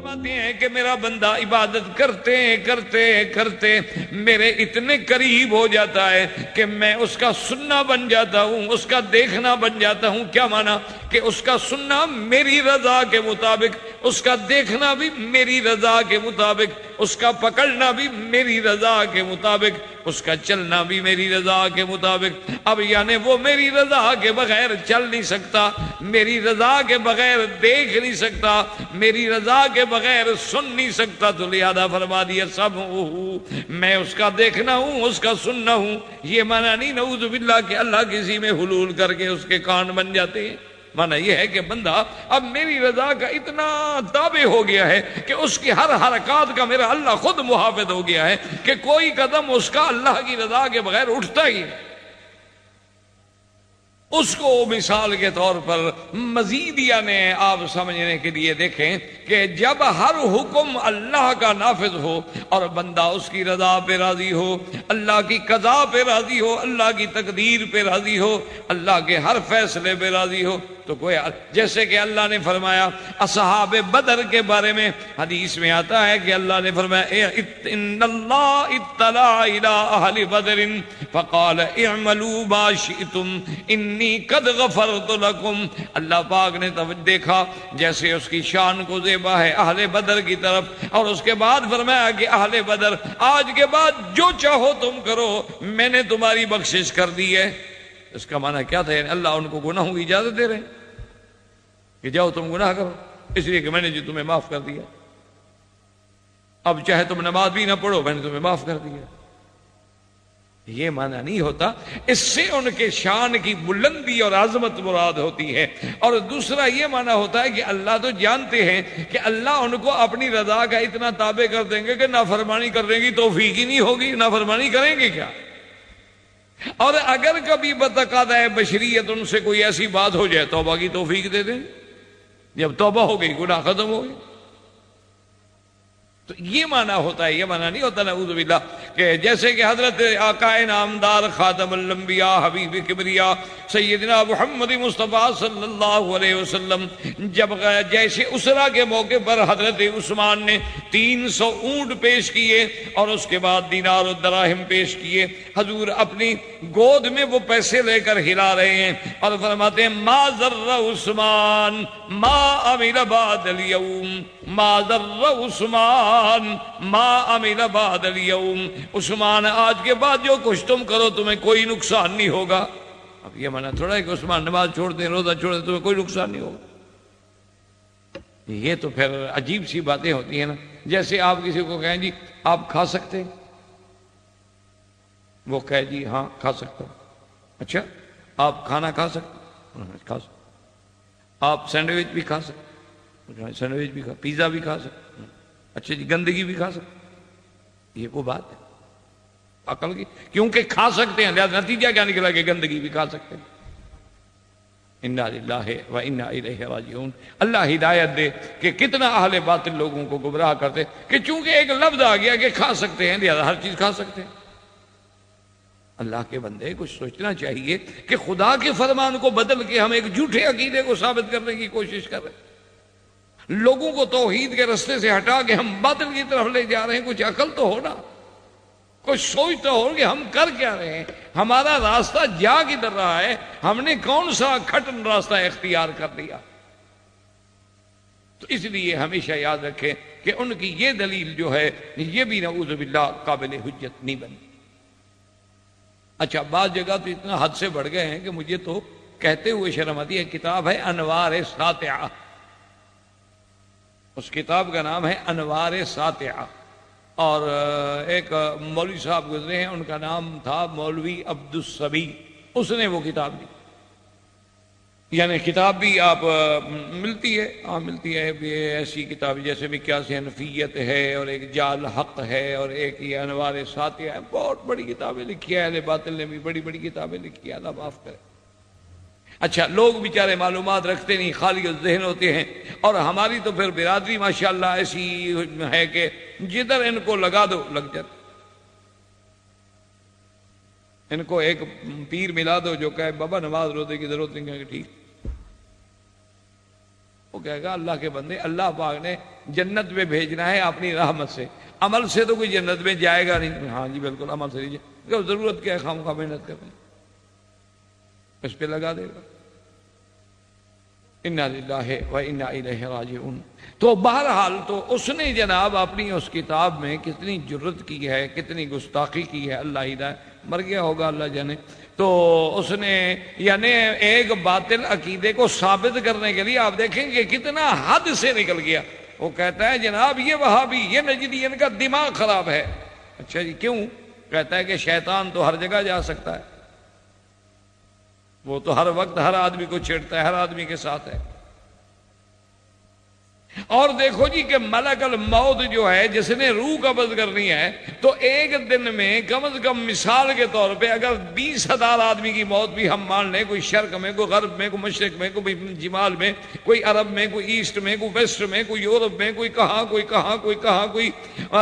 فرماتے ہیں کہ میرا بندہ عبادت کرتے کرتے کرتے میرے اتنے قریب ہو جاتا ہے کہ میں اس کا سننا بن جاتا ہوں، اس کا دیکھنا بن جاتا ہوں۔ کیا مانا؟ کہ اس کا سننا میری رضا کے مطابق، اس کا دیکھنا بھی میری رضا کے مطابق، اس کا پکڑنا بھی میری رضا کے مطابق، اس کا چلنا بھی میری رضا کے مطابق۔ اب یعنی وہ میری رضا کے بغیر چل نہیں سکتا، میری رضا کے بغیر دیکھ نہیں سکتا، میری رضا کے بغیر سن نہیں سکتا، تو لہذا فرما دیا سب میں اس کا دیکھنا ہوں، اس کا سننا ہوں۔ یہ معنی نہیں نعوذ باللہ کہ اللہ کسی میں حلول کر کے اس کے کان بن جاتے ہیں۔ معنی یہ ہے کہ بندہ اب میری رضا کا اتنا تابع ہو گیا ہے کہ اس کی ہر حرکات کا میرا اللہ خود محافظ ہو گیا ہے کہ کوئی قدم اس کا اللہ کی رضا کے بغیر اٹھتا ہی نہیں۔ اس کو مثال کے طور پر مزید یعنی آپ سمجھنے کے لیے دیکھیں کہ جب ہر حکم اللہ کا نافذ ہو اور بندہ اس کی رضا پہ راضی ہو، اللہ کی قضا پہ راضی ہو، اللہ کی تقدیر پہ راضی ہو، اللہ کے ہر فیصلے پہ راضی ہو، تو کوئی جیسے کہ اللہ نے فرمایا اصحاب بدر کے بارے میں حدیث میں آتا ہے کہ اللہ نے فرمایا ان اللہ اطلع الی اہل بدر فقال اعملوا ما شئتم انی قد غفرت لکم۔ اللہ پاک نے دیکھا جیسے اس کی شان کو زیبا ہے اہل بدر کی طرف، اور اس کے بعد فرمایا کہ اہل بدر آج کے بعد جو چاہو تم کرو، میں نے تمہاری بخشش کر دی ہے۔ اس کا معنی کیا تھا؟ یعنی اللہ ان کو گناہوں کی اجازت دے رہے ہیں کہ جاؤ تم گناہ کرو، اس لیے کہ میں نے جو تمہیں معاف کر دیا، اب چاہے تم نماز بھی نہ پڑھو میں نے تمہیں معاف کر دیا۔ یہ معنی نہیں ہوتا، اس سے ان کے شان کی بلندی اور عظمت مراد ہوتی ہے۔ اور دوسرا یہ معنی ہوتا ہے کہ اللہ تو جانتے ہیں کہ اللہ ان کو اپنی رضا کا اتنا تابع کر دیں گے کہ نافرمانی کرنے کی توفیق ہی نہیں ہوگی، نافرمانی کریں گے کیا؟ اور اگر کبھی بتقاضۂ بشریت ان سے کوئی ایسی بات ہو جائے توبہ کی توفیق دے دیں، جب توبہ ہو گئی گناہ ختم ہو گئی۔ تو یہ معنی ہوتا ہے، یہ معنی نہیں ہوتا نعوذ باللہ کہ جیسے کہ حضرت آقا نامدار خاتم الانبیاء حبیب کبریا سیدنا محمد مصطفیٰ صلی اللہ علیہ وسلم جب جیسے اسرا کے موقع پر حضرت عثمان نے 300 اونٹ پیش کیے اور اس کے بعد دینار و دراہم پیش کیے، حضور اپنی گود میں وہ پیسے لے کر ہلا رہے ہیں اور فرماتے ہیں ما ضر عثمان ما عمل بعد اليوم، ما ضر عثمان ما عمل بعد اليوم، عثمان آج کے بعد جو کچھ تم کرو تمہیں کوئی نقصان نہیں ہوگا۔ اب یہ معنی تھوڑا ہے کہ عثمان نماز چھوڑ دیں، روزہ چھوڑ دیں، تمہیں کوئی نقصان نہیں ہوگا۔ یہ تو پھر عجیب سی باتیں ہوتی ہیں نا، جیسے آپ کسی کو کہیں جی آپ کھا سکتے ہیں، وہ کہے جی ہاں کھا سکتا ہوں۔ اچھا آپ کھانا کھا سکتے ہیں؟ کھا سکتے۔ آپ سینڈوچ بھی کھا سکتے، سینڈوچ بھی کھا، پیزا بھی کھا سکتے، اچھا جی گندگی بھی کھا سکتے۔ یہ کوئی بات ہے عقل کی؟ کیونکہ کھا سکتے ہیں لہذا نتیجہ کیا نکلا کہ گندگی بھی کھا سکتے ہیں۔ انا للہ و انا الیہ راجعون۔ اللہ ہدایت دے کہ کتنا اہل باطل لوگوں کو گمراہ کرتے کہ چونکہ ایک لفظ آ گیا کہ کھا سکتے ہیں لہذا ہر چیز کھا سکتے ہیں۔ اللہ کے بندے کچھ سوچنا چاہیے کہ خدا کے فرمان کو بدل کے ہم ایک جھوٹے عقیدے کو ثابت کرنے کی کوشش کر رہے ہیں، لوگوں کو توحید کے رستے سے ہٹا کے ہم باطل کی طرف لے جا رہے ہیں۔ کچھ عقل تو ہونا، کچھ سوچ تو ہو کہ ہم کر کیا رہے ہیں، ہمارا راستہ جا کدھر رہا ہے، ہم نے کون سا کھٹن راستہ اختیار کر لیا۔ تو اس لیے ہمیشہ یاد رکھیں کہ ان کی یہ دلیل جو ہے یہ بھی نعوذ باللہ قابل حجت نہیں بنی۔ اچھا بعض جگہ تو اتنا حد سے بڑھ گئے ہیں کہ مجھے تو کہتے ہوئے شرم آتی ہے۔ کتاب ہے انوار ساطعہ، اس کتاب کا نام ہے انوار ساطعہ، اور ایک مولوی صاحب گزرے ہیں ان کا نام تھا مولوی عبدالصبی، اس نے وہ کتاب دی۔ یعنی کتاب بھی آپ ملتی ہے، ہاں ملتی ہے، ایسی کتاب جیسے بھی کیا حنفیت ہے اور ایک جال حق ہے اور ایک یہ انوار ساطعہ ہے، بہت بڑی کتابیں لکھی ہے، اہل باطل نے بھی بڑی بڑی کتابیں لکھی ہے، اللہ معاف کرے۔ اچھا لوگ بیچارے معلومات رکھتے نہیں، خالی ذہن ہوتے ہیں، اور ہماری تو پھر برادری ماشاءاللہ ایسی ہے کہ جدھر ان کو لگا دو لگ جاتے۔ ان کو ایک پیر ملا دو جو کہے بابا نماز روزے کی ضرورت نہیں، کہ ٹھیک، وہ کہے گا اللہ کے بندے اللہ پاک نے جنت میں بھیجنا ہے اپنی رحمت سے، عمل سے تو کوئی جنت میں جائے گا نہیں۔ ہاں جی بالکل، عمل سے نہیں جائے گا، ضرورت کیا ہے خواہ محنت کرنے، اس پہ لگا دے گا۔ انا للہ و انا الیہ راجعون۔ تو بہرحال تو اس نے جناب اپنی اس کتاب میں کتنی جرت کی ہے، کتنی گستاخی کی ہے، اللہ ہدایت، مر گیا ہوگا اللہ جانے۔ تو اس نے یعنی ایک باطل عقیدے کو ثابت کرنے کے لیے آپ دیکھیں کہ کتنا حد سے نکل گیا۔ وہ کہتا ہے جناب یہ وہابی، یہ نجدی، ان کا دماغ خراب ہے۔ اچھا جی کیوں؟ کہتا ہے کہ شیطان تو ہر جگہ جا سکتا ہے، وہ تو ہر وقت ہر آدمی کو چھیڑتا ہے، ہر آدمی کے ساتھ ہے۔ اور دیکھو جی کہ ملک الموت جو ہے جس نے روح قبض کرنی ہے، تو ایک دن میں کم از کم مثال کے طور پہ اگر 20,000 آدمی کی موت بھی ہم مان لیں، کوئی شرق میں، کوئی غرب میں، کوئی مشرق میں، کوئی جمال میں، کوئی عرب میں، کوئی ایسٹ میں، کوئی ویسٹ میں، کوئی یورپ میں، کوئی کہاں کوئی کہاں کوئی کہاں کوئی،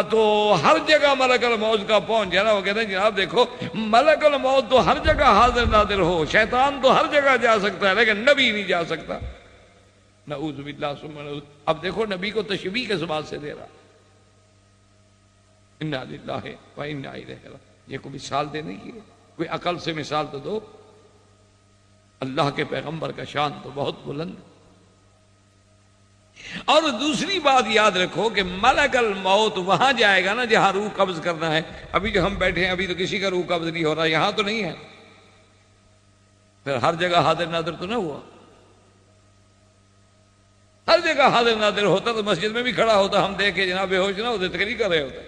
تو ہر جگہ ملک الموت کا پہنچ جانا۔ وہ کہتے ہیں جناب دیکھو ملک الموت تو ہر جگہ حاضر ناظر ہو، شیطان تو ہر جگہ جا سکتا ہے لیکن نبی نہیں جا سکتا۔ نعوذ باللہ ثم نعوذ۔ اب دیکھو نبی کو تشبیہ کس بات سے دے رہا، انا للہ و انا الیہ راجعون۔ یہ کوئی مثال دینے کی ہے، کوئی عقل سے مثال تو دو۔ اللہ کے پیغمبر کا شان تو بہت بلند۔ اور دوسری بات یاد رکھو کہ ملک الموت وہاں جائے گا نا جہاں روح قبض کرنا ہے۔ ابھی جو ہم بیٹھے ہیں ابھی تو کسی کا روح قبض نہیں ہو رہا، یہاں تو نہیں ہے، پھر ہر جگہ حاضر ناظر تو نہ ہوا۔ ہر جگہ حاضر ناظر ہوتا تو مسجد میں بھی کھڑا ہوتا، ہم دیکھ کے جناب بے ہوش نہ ہوتے، تقریر کر رہے ہوتے۔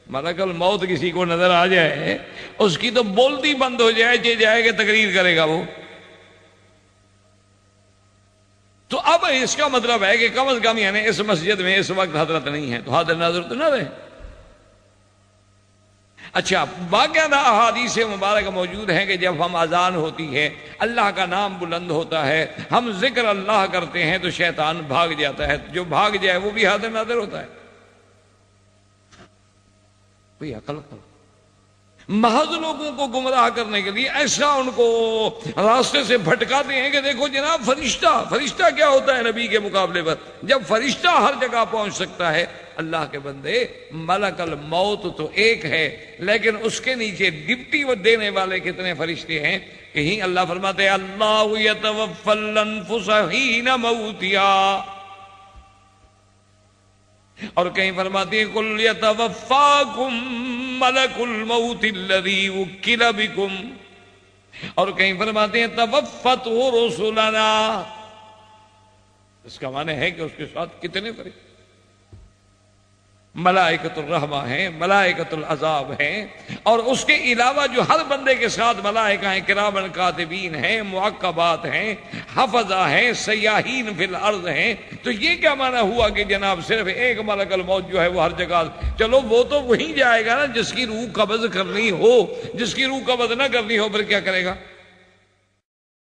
ملک الموت کسی کو نظر آ جائے اس کی تو بولتی بند ہو جائے، جائے کہ تقریر کرے گا وہ۔ تو اب اس کا مطلب ہے کہ کم از کم یعنی اس مسجد میں اس وقت حضرت نہیں ہے تو حاضر ناظر تو نہ رہے۔ اچھا باقاعدہ احادیث مبارک موجود ہیں کہ جب ہم اذان ہوتی ہے، اللہ کا نام بلند ہوتا ہے، ہم ذکر اللہ کرتے ہیں تو شیطان بھاگ جاتا ہے، جو بھاگ جائے وہ بھی حاضر ناظر ہوتا ہے۔ کوئی عقل کرو، محض لوگوں کو گمراہ کرنے کے لیے ایسا ان کو راستے سے بھٹکاتے ہیں کہ دیکھو جناب فرشتہ کیا ہوتا ہے نبی کے مقابلے پر؟ جب فرشتہ ہر جگہ پہنچ سکتا ہے، اللہ کے بندے ملک الموت تو ایک ہے لیکن اس کے نیچے ڈپٹی دینے والے کتنے فرشتے ہیں؟ کہیں اللہ فرماتے ہیں اللہ یتوفی الانفس حین موتہا، اور کہیں فرماتے ہیں قل یتوفاکم ملک الموت الذی وکل بکم، اور کہیں فرماتے ہیں توفته رسلنا۔ اس کا معنی ہے کہ اس کے ساتھ کتنے فرشتے، ملائکۃ الرحمہ ہیں، ملائکۃ العذاب ہیں، اور اس کے علاوہ جو ہر بندے کے ساتھ ملائکہ ہیں، کرامن کاتبین ہیں، معقبات ہیں، حفظہ ہیں، سیاحین فی الارض ہیں۔ تو یہ کیا معنی ہوا کہ جناب صرف ایک ملک الموت جو ہے وہ ہر جگہ، چلو وہ تو وہیں جائے گا نا جس کی روح قبض کرنی ہو، جس کی روح قبض نہ کرنی ہو پھر کیا کرے گا؟